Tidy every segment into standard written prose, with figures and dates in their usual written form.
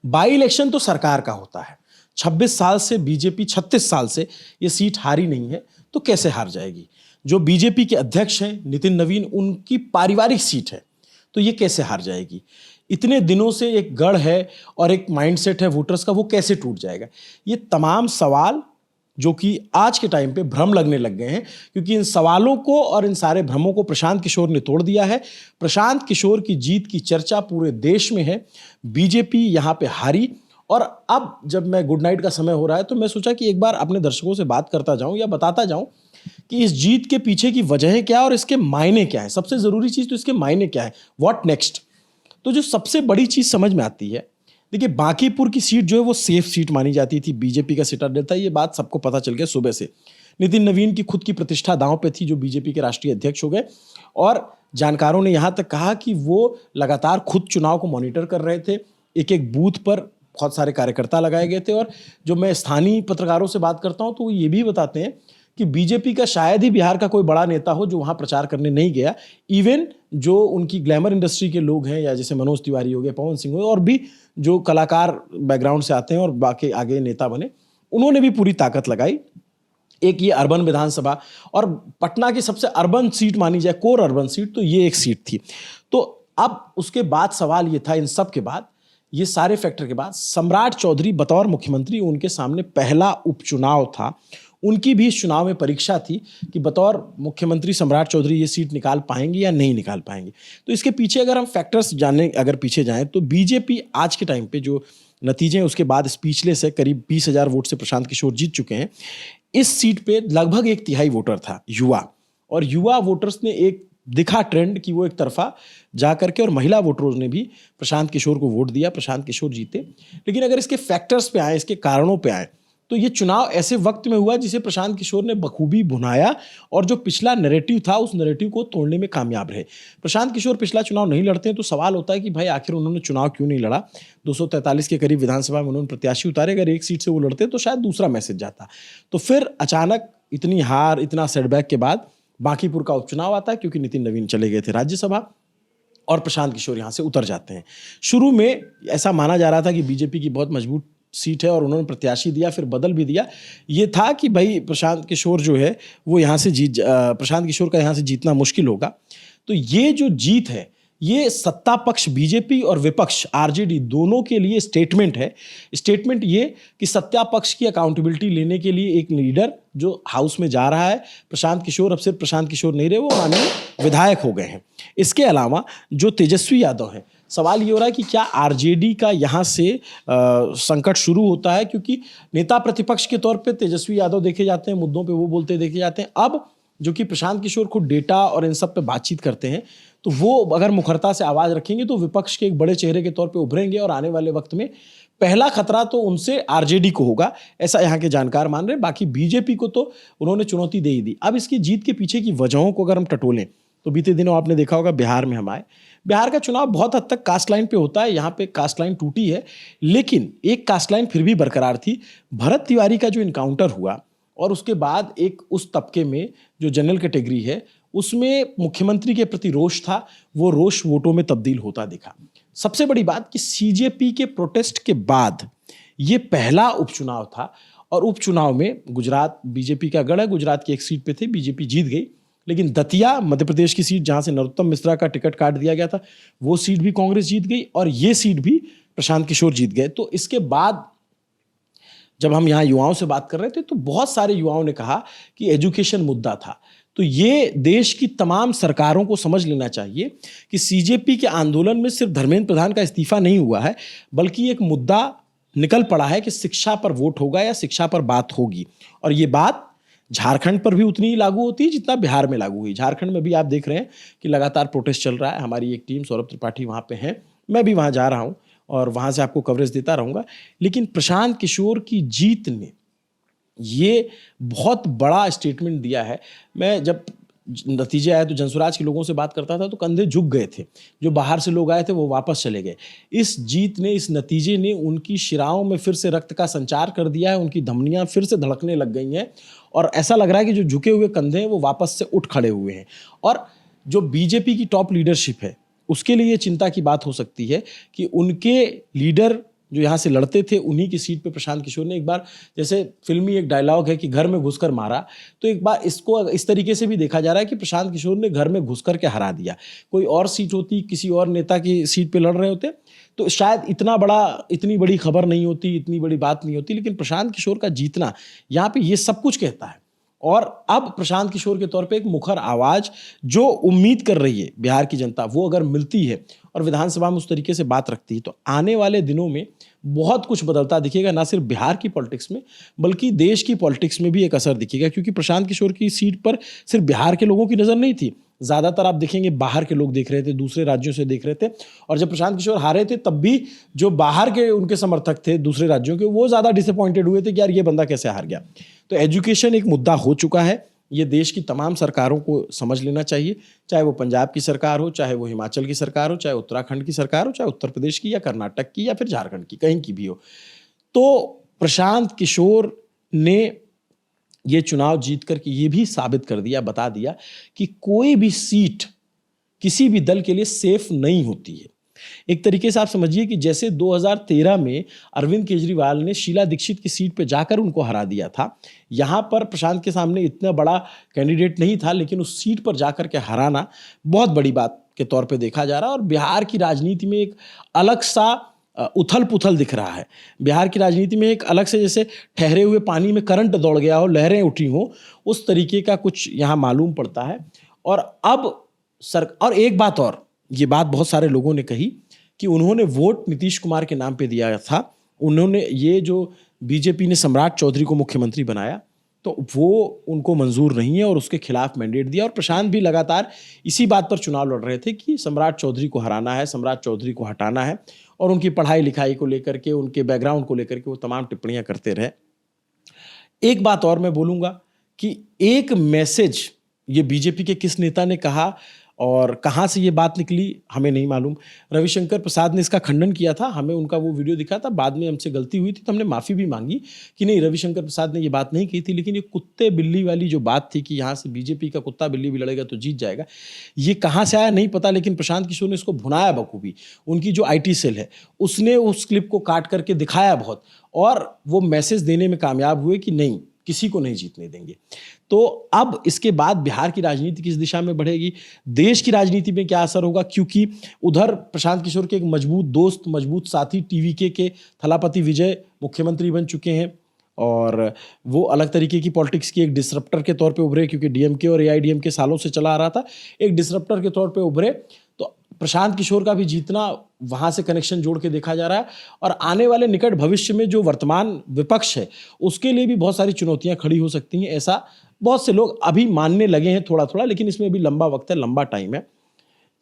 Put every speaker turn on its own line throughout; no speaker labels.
By election तो सरकार का होता है। 26 साल से बीजेपी 36 साल से ये सीट हारी नहीं है, तो कैसे हार जाएगी? जो बीजेपी के अध्यक्ष हैं नितिन नवीन, उनकी पारिवारिक सीट है, तो ये कैसे हार जाएगी? इतने दिनों से एक गढ़ है और एक माइंडसेट है वोटर्स का, वो कैसे टूट जाएगा? ये तमाम सवाल जो कि आज के टाइम पे भ्रम लगने लग गए हैं, क्योंकि इन सवालों को और इन सारे भ्रमों को प्रशांत किशोर ने तोड़ दिया है। प्रशांत किशोर की जीत की चर्चा पूरे देश में है। बीजेपी यहाँ पे हारी, और अब जब मैं गुड नाइट का समय हो रहा है तो मैं सोचा कि एक बार अपने दर्शकों से बात करता जाऊं या बताता जाऊं कि इस जीत के पीछे की वजह क्या है और इसके मायने क्या है। सबसे जरूरी चीज तो इसके मायने क्या है, व्हाट नेक्स्ट। तो जो सबसे बड़ी चीज समझ में आती है, देखिए बांकीपुर की सीट जो है वो सेफ सीट मानी जाती थी, बीजेपी का सिटाडेल था, ये बात सबको पता चल गया सुबह से। नितिन नवीन की खुद की प्रतिष्ठा दांव पे थी, जो बीजेपी के राष्ट्रीय अध्यक्ष हो गए, और जानकारों ने यहां तक कहा कि वो लगातार खुद चुनाव को मॉनिटर कर रहे थे। एक एक बूथ पर बहुत सारे कार्यकर्ता लगाए गए थे, और जो मैं स्थानीय पत्रकारों से बात करता हूं तो वो ये भी बताते हैं कि बीजेपी का शायद ही बिहार का कोई बड़ा नेता हो जो वहां प्रचार करने नहीं गया। इवन जो उनकी ग्लैमर इंडस्ट्री के लोग हैं, या जैसे मनोज तिवारी हो गए, पवन सिंह हो गए, और भी जो कलाकार बैकग्राउंड से आते हैं और बाकी आगे नेता बने, उन्होंने भी पूरी ताकत लगाई। एक ये अर्बन विधानसभा, और पटना की सबसे अर्बन सीट मानी जाए, कोर अर्बन सीट, तो ये एक सीट थी। तो अब उसके बाद सवाल ये था, इन सब के बाद, ये सारे फैक्टर के बाद, सम्राट चौधरी बतौर मुख्यमंत्री, उनके सामने पहला उपचुनाव था। उनकी भी इस चुनाव में परीक्षा थी कि बतौर मुख्यमंत्री सम्राट चौधरी ये सीट निकाल पाएंगे या नहीं निकाल पाएंगे। तो इसके पीछे अगर हम फैक्टर्स जानने अगर पीछे जाएं, तो बीजेपी आज के टाइम पे जो नतीजे हैं उसके बाद स्पीचलेस है। करीब 20,000 वोट से प्रशांत किशोर जीत चुके हैं। इस सीट पे लगभग 1/3 वोटर था युवा, और युवा वोटर्स ने एक दिखा ट्रेंड कि वो एक तरफा जा करके, और महिला वोटरों ने भी प्रशांत किशोर को वोट दिया, प्रशांत किशोर जीते। लेकिन अगर इसके फैक्टर्स पे आए, इसके कारणों पे आए, तो ये चुनाव ऐसे वक्त में हुआ जिसे प्रशांत किशोर ने बखूबी भुनाया, और जो पिछला नैरेटिव था उस नैरेटिव को तोड़ने में कामयाब रहे। प्रशांत किशोर पिछला चुनाव नहीं लड़ते हैं, तो सवाल होता है कि भाई आखिर उन्होंने चुनाव क्यों नहीं लड़ा। 243 के करीब विधानसभा में उन्होंने प्रत्याशी उतारे, अगर एक सीट से वो लड़ते तो शायद दूसरा मैसेज जाता। तो फिर अचानक इतनी हार, इतना सेटबैक के बाद बांकीपुर का उपचुनाव आता है, क्योंकि नितिन नवीन चले गए थे राज्यसभा और प्रशांत किशोर यहां से उतर जाते हैं। शुरू में ऐसा माना जा रहा था कि बीजेपी की बहुत मजबूत सीट है और उन्होंने प्रत्याशी दिया, फिर बदल भी दिया। ये था कि भाई प्रशांत किशोर जो है वो यहाँ से प्रशांत किशोर का यहाँ से जीतना मुश्किल होगा। तो ये जो जीत है, ये सत्ता पक्ष बीजेपी और विपक्ष आरजेडी दोनों के लिए स्टेटमेंट है। स्टेटमेंट ये कि सत्ता पक्ष की अकाउंटेबिलिटी लेने के लिए एक लीडर जो हाउस में जा रहा है, प्रशांत किशोर अब सिर्फ प्रशांत किशोर नहीं रहे, वो माननीय विधायक हो गए हैं। इसके अलावा जो तेजस्वी यादव है, सवाल ये हो रहा है कि क्या आरजेडी का यहाँ से संकट शुरू होता है, क्योंकि नेता प्रतिपक्ष के तौर पे तेजस्वी यादव देखे जाते हैं, मुद्दों पे वो बोलते देखे जाते हैं। अब जो कि प्रशांत किशोर खुद डेटा और इन सब पे बातचीत करते हैं, तो वो अगर मुखरता से आवाज रखेंगे तो विपक्ष के एक बड़े चेहरे के तौर पे उभरेंगे, और आने वाले वक्त में पहला खतरा तो उनसे आरजेडी को होगा, ऐसा यहाँ के जानकार मान रहे हैं। बाकी बीजेपी को तो उन्होंने चुनौती दे ही दी। अब इसकी जीत के पीछे की वजहों को अगर हम टटोलें, तो बीते दिनों आपने देखा होगा बिहार में हम आए। बिहार का चुनाव बहुत हद तक कास्ट लाइन पे होता है, यहाँ पे कास्ट लाइन टूटी है, लेकिन एक कास्ट लाइन फिर भी बरकरार थी। भरत तिवारी का जो इनकाउंटर हुआ, और उसके बाद एक उस तबके में जो जनरल कैटेगरी है, उसमें मुख्यमंत्री के प्रति रोष था, वो रोष वोटों में तब्दील होता दिखा। सबसे बड़ी बात कि सीजेपी के प्रोटेस्ट के बाद ये पहला उपचुनाव था, और उपचुनाव में गुजरात बीजेपी का गढ़ है, गुजरात की एक सीट पे थे, बीजेपी जीत गई। लेकिन दतिया मध्य प्रदेश की सीट, जहां से नरोत्तम मिश्रा का टिकट काट दिया गया था, वो सीट भी कांग्रेस जीत गई, और ये सीट भी प्रशांत किशोर जीत गए। तो इसके बाद जब हम यहाँ युवाओं से बात कर रहे थे, तो बहुत सारे युवाओं ने कहा कि एजुकेशन मुद्दा था। तो ये देश की तमाम सरकारों को समझ लेना चाहिए कि सीजेपी के आंदोलन में सिर्फ धर्मेंद्र प्रधान का इस्तीफा नहीं हुआ है, बल्कि एक मुद्दा निकल पड़ा है कि शिक्षा पर वोट होगा या शिक्षा पर बात होगी। और ये बात झारखंड पर भी उतनी ही लागू होती है जितना बिहार में लागू हुई। झारखंड में भी आप देख रहे हैं कि लगातार प्रोटेस्ट चल रहा है। हमारी एक टीम सौरभ त्रिपाठी वहाँ पे है, मैं भी वहाँ जा रहा हूँ और वहाँ से आपको कवरेज देता रहूँगा। लेकिन प्रशांत किशोर की जीत ने ये बहुत बड़ा स्टेटमेंट दिया है। मैं जब नतीजे आए तो जनसुराज के लोगों से बात करता था तो कंधे झुक गए थे। जो बाहर से लोग आए थे वो वापस चले गए। इस जीत ने, इस नतीजे ने उनकी शिराओं में फिर से रक्त का संचार कर दिया है। उनकी धमनियां फिर से धड़कने लग गई हैं और ऐसा लग रहा है कि जो झुके हुए कंधे हैं वो वापस से उठ खड़े हुए हैं। और जो बीजेपी की टॉप लीडरशिप है उसके लिए चिंता की बात हो सकती है कि उनके लीडर जो यहाँ से लड़ते थे, उन्हीं की सीट पे प्रशांत किशोर ने एक बार, जैसे फिल्मी एक डायलॉग है कि घर में घुसकर मारा, तो एक बार इसको इस तरीके से भी देखा जा रहा है कि प्रशांत किशोर ने घर में घुस करके हरा दिया। कोई और सीट होती, किसी और नेता की सीट पे लड़ रहे होते, तो शायद इतनी बड़ी खबर नहीं होती, इतनी बड़ी बात नहीं होती, लेकिन प्रशांत किशोर का जीतना यहाँ पे ये सब कुछ कहता है। और अब प्रशांत किशोर के तौर पे एक मुखर आवाज जो उम्मीद कर रही है बिहार की जनता, वो अगर मिलती है और विधानसभा में उस तरीके से बात रखती है, तो आने वाले दिनों में बहुत कुछ बदलता दिखेगा, ना सिर्फ बिहार की पॉलिटिक्स में बल्कि देश की पॉलिटिक्स में भी एक असर दिखेगा। क्योंकि प्रशांत किशोर की सीट पर सिर्फ बिहार के लोगों की नजर नहीं थी, ज्यादातर आप देखेंगे बाहर के लोग देख रहे थे, दूसरे राज्यों से देख रहे थे। और जब प्रशांत किशोर हारे थे तब भी जो बाहर के उनके समर्थक थे दूसरे राज्यों के, वो ज्यादा डिसअपॉइंटेड हुए थे कि यार ये बंदा कैसे हार गया। तो एजुकेशन एक मुद्दा हो चुका है, ये देश की तमाम सरकारों को समझ लेना चाहिए, चाहे वो पंजाब की सरकार हो, चाहे वो हिमाचल की सरकार हो, चाहे उत्तराखंड की सरकार हो, चाहे उत्तर प्रदेश की या कर्नाटक की या फिर झारखंड की, कहीं की भी हो। तो प्रशांत किशोर ने ये चुनाव जीत करके ये भी साबित कर दिया, बता दिया कि कोई भी सीट किसी भी दल के लिए सेफ नहीं होती है। एक तरीके से आप समझिए कि जैसे 2013 में अरविंद केजरीवाल ने शीला दीक्षित की सीट पे जाकर उनको हरा दिया था, यहां पर प्रशांत के सामने इतना बड़ा कैंडिडेट नहीं था, लेकिन उस सीट पर जाकर के हराना बहुत बड़ी बात के तौर पे देखा जा रहा है। और बिहार की राजनीति में एक अलग सा उथल पुथल दिख रहा है। बिहार की राजनीति में एक अलग से, जैसे ठहरे हुए पानी में करंट दौड़ गया हो, लहरें उठी हो, उस तरीके का कुछ यहाँ मालूम पड़ता है। और अब और एक बात और, ये बात बहुत सारे लोगों ने कही कि उन्होंने वोट नीतीश कुमार के नाम पे दिया था, उन्होंने ये जो बीजेपी ने सम्राट चौधरी को मुख्यमंत्री बनाया, तो वो उनको मंजूर नहीं है और उसके खिलाफ मैंडेट दिया। और प्रशांत भी लगातार इसी बात पर चुनाव लड़ रहे थे कि सम्राट चौधरी को हराना है, सम्राट चौधरी को हटाना है, और उनकी पढ़ाई लिखाई को लेकर के, उनके बैकग्राउंड को लेकर के वो तमाम टिप्पणियां करते रहे। एक बात और मैं बोलूंगा कि एक मैसेज ये बीजेपी के किस नेता ने कहा और कहाँ से ये बात निकली हमें नहीं मालूम। रविशंकर प्रसाद ने इसका खंडन किया था, हमें उनका वो वीडियो दिखा था, बाद में हमसे गलती हुई थी तो हमने माफ़ी भी मांगी कि नहीं, रविशंकर प्रसाद ने ये बात नहीं की थी। लेकिन ये कुत्ते बिल्ली वाली जो बात थी कि यहाँ से बीजेपी का कुत्ता बिल्ली भी लड़ेगा तो जीत जाएगा, ये कहाँ से आया नहीं पता, लेकिन प्रशांत किशोर ने इसको भुनाया बखूबी। उनकी जो IT सेल है उसने उस क्लिप को काट करके दिखाया बहुत, और वो मैसेज देने में कामयाब हुए कि नहीं, किसी को नहीं जीतने देंगे। तो अब इसके बाद बिहार की राजनीति किस दिशा में बढ़ेगी, देश की राजनीति में क्या असर होगा, क्योंकि उधर प्रशांत किशोर के एक मजबूत दोस्त, मजबूत साथी TVK के थलापति विजय मुख्यमंत्री बन चुके हैं, और वो अलग तरीके की पॉलिटिक्स की एक डिसरप्टर के तौर पे उभरे, क्योंकि DMK और AIADMK सालों से चला आ रहा था, एक डिसरप्टर के तौर पे उभरे। तो प्रशांत किशोर का भी जीतना वहां से कनेक्शन जोड़ के देखा जा रहा है। और आने वाले निकट भविष्य में जो वर्तमान विपक्ष है उसके लिए भी बहुत सारी चुनौतियां खड़ी हो सकती हैं, ऐसा बहुत से लोग अभी मानने लगे हैं थोड़ा थोड़ा, लेकिन इसमें भी लंबा वक्त है, लंबा टाइम है।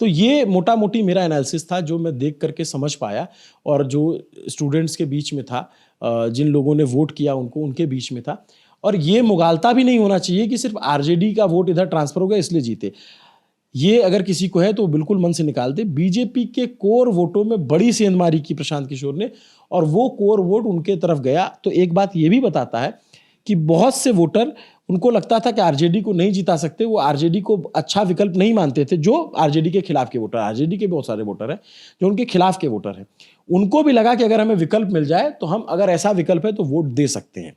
तो ये मोटा मोटी मेरा एनालिसिस था जो मैं देख करके समझ पाया, और जो स्टूडेंट्स के बीच में था, जिन लोगों ने वोट किया उनके बीच में था। और ये मुगालता भी नहीं होना चाहिए कि सिर्फ RJD का वोट इधर ट्रांसफर हो गया इसलिए जीते, ये अगर किसी को है तो बिल्कुल मन से निकाल दे। बीजेपी के कोर वोटों में बड़ी सेंधमारी की प्रशांत किशोर ने, और वो कोर वोट उनके तरफ गया। तो एक बात ये भी बताता है कि बहुत से वोटर, उनको लगता था कि RJD को नहीं जिता सकते, वो RJD को अच्छा विकल्प नहीं मानते थे, जो RJD के खिलाफ के वोटर, RJD के बहुत सारे वोटर हैं जो उनके खिलाफ के वोटर हैं, उनको भी लगा कि अगर हमें विकल्प मिल जाए तो हम, अगर ऐसा विकल्प है तो वोट दे सकते हैं।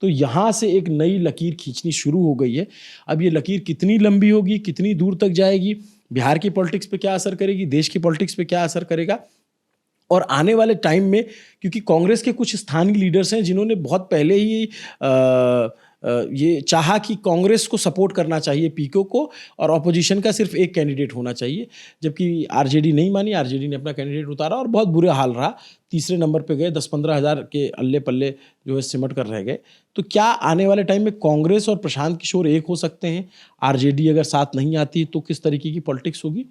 तो यहां से एक नई लकीर खींचनी शुरू हो गई है। अब ये लकीर कितनी लंबी होगी, कितनी दूर तक जाएगी, बिहार की पॉलिटिक्स पे क्या असर करेगी, देश की पॉलिटिक्स पे क्या असर करेगा, और आने वाले टाइम में, क्योंकि कांग्रेस के कुछ स्थानीय लीडर्स हैं जिन्होंने बहुत पहले ही ये चाहा कि कांग्रेस को सपोर्ट करना चाहिए पीको को, और ऑपोजिशन का सिर्फ एक कैंडिडेट होना चाहिए, जबकि RJD नहीं मानी, RJD ने अपना कैंडिडेट उतारा और बहुत बुरे हाल रहा, तीसरे नंबर पे गए, 10-15 हज़ार के अल्ले पल्ले जो है सिमट कर रह गए। तो क्या आने वाले टाइम में कांग्रेस और प्रशांत किशोर एक हो सकते हैं? RJD अगर साथ नहीं आती तो किस तरीके की पॉलिटिक्स होगी?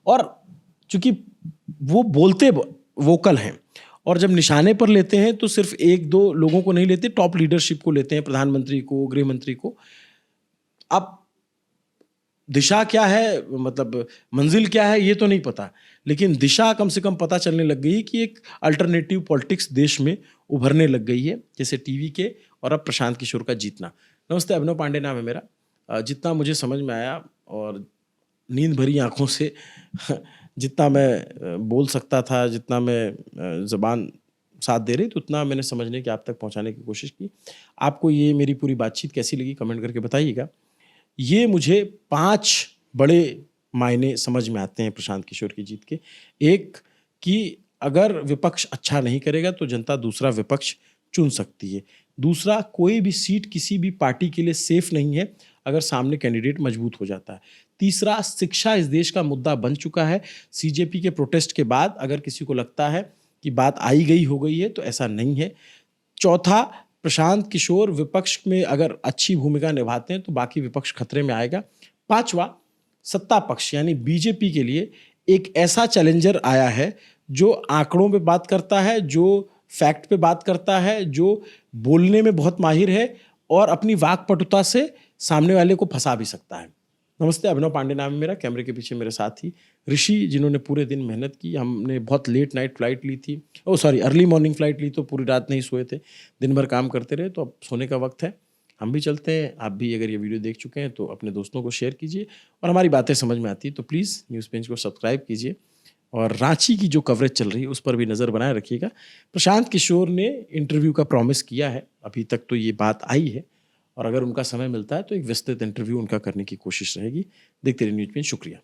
और चूंकि वो बोलते वोकल हैं, और जब निशाने पर लेते हैं तो सिर्फ 1-2 लोगों को नहीं लेते, टॉप लीडरशिप को लेते हैं, प्रधानमंत्री को, गृह मंत्री को। अब दिशा क्या है, मतलब मंजिल क्या है ये तो नहीं पता, लेकिन दिशा कम से कम पता चलने लग गई कि एक अल्टरनेटिव पॉलिटिक्स देश में उभरने लग गई है, जैसे TVK और अब प्रशांत किशोर का जीतना। नमस्ते, अभिनव पांडे नाम है मेरा। जितना मुझे समझ में आया और नींद भरी आंखों से जितना मैं बोल सकता था, जितना मैं ज़बान साथ दे रहे, तो उतना मैंने समझने की आप तक पहुंचाने की कोशिश की। आपको ये मेरी पूरी बातचीत कैसी लगी कमेंट करके बताइएगा। ये मुझे 5 बड़े मायने समझ में आते हैं प्रशांत किशोर की जीत के। एक, कि अगर विपक्ष अच्छा नहीं करेगा तो जनता दूसरा विपक्ष चुन सकती है। दूसरा, कोई भी सीट किसी भी पार्टी के लिए सेफ नहीं है अगर सामने कैंडिडेट मजबूत हो जाता है। तीसरा, शिक्षा इस देश का मुद्दा बन चुका है। सीजेपी के प्रोटेस्ट के बाद अगर किसी को लगता है कि बात आई गई हो गई है तो ऐसा नहीं है। चौथा, प्रशांत किशोर विपक्ष में अगर अच्छी भूमिका निभाते हैं तो बाकी विपक्ष खतरे में आएगा। पांचवा, सत्ता पक्ष यानी बीजेपी के लिए एक ऐसा चैलेंजर आया है जो आंकड़ों पे बात करता है, जो फैक्ट पे बात करता है, जो बोलने में बहुत माहिर है और अपनी वाक्पटुता से सामने वाले को फंसा भी सकता है। नमस्ते, अभिनव पांडे नाम है मेरा। कैमरे के पीछे मेरे साथी ऋषि, जिन्होंने पूरे दिन मेहनत की। हमने बहुत लेट नाइट फ्लाइट ली थी, अर्ली मॉर्निंग फ्लाइट ली, तो पूरी रात नहीं सोए थे, दिन भर काम करते रहे, तो अब सोने का वक्त है। हम भी चलते हैं। आप भी अगर ये वीडियो देख चुके हैं तो अपने दोस्तों को शेयर कीजिए, और हमारी बातें समझ में आती है तो प्लीज़ न्यूज़ पेज को सब्सक्राइब कीजिए, और रांची की जो कवरेज चल रही है उस पर भी नज़र बनाए रखिएगा। प्रशांत किशोर ने इंटरव्यू का प्रॉमिस किया है, अभी तक तो ये बात आई है, और अगर उनका समय मिलता है तो एक विस्तृत इंटरव्यू उनका करने की कोशिश रहेगी। देखते रहिए न्यूज़ पेज। शुक्रिया।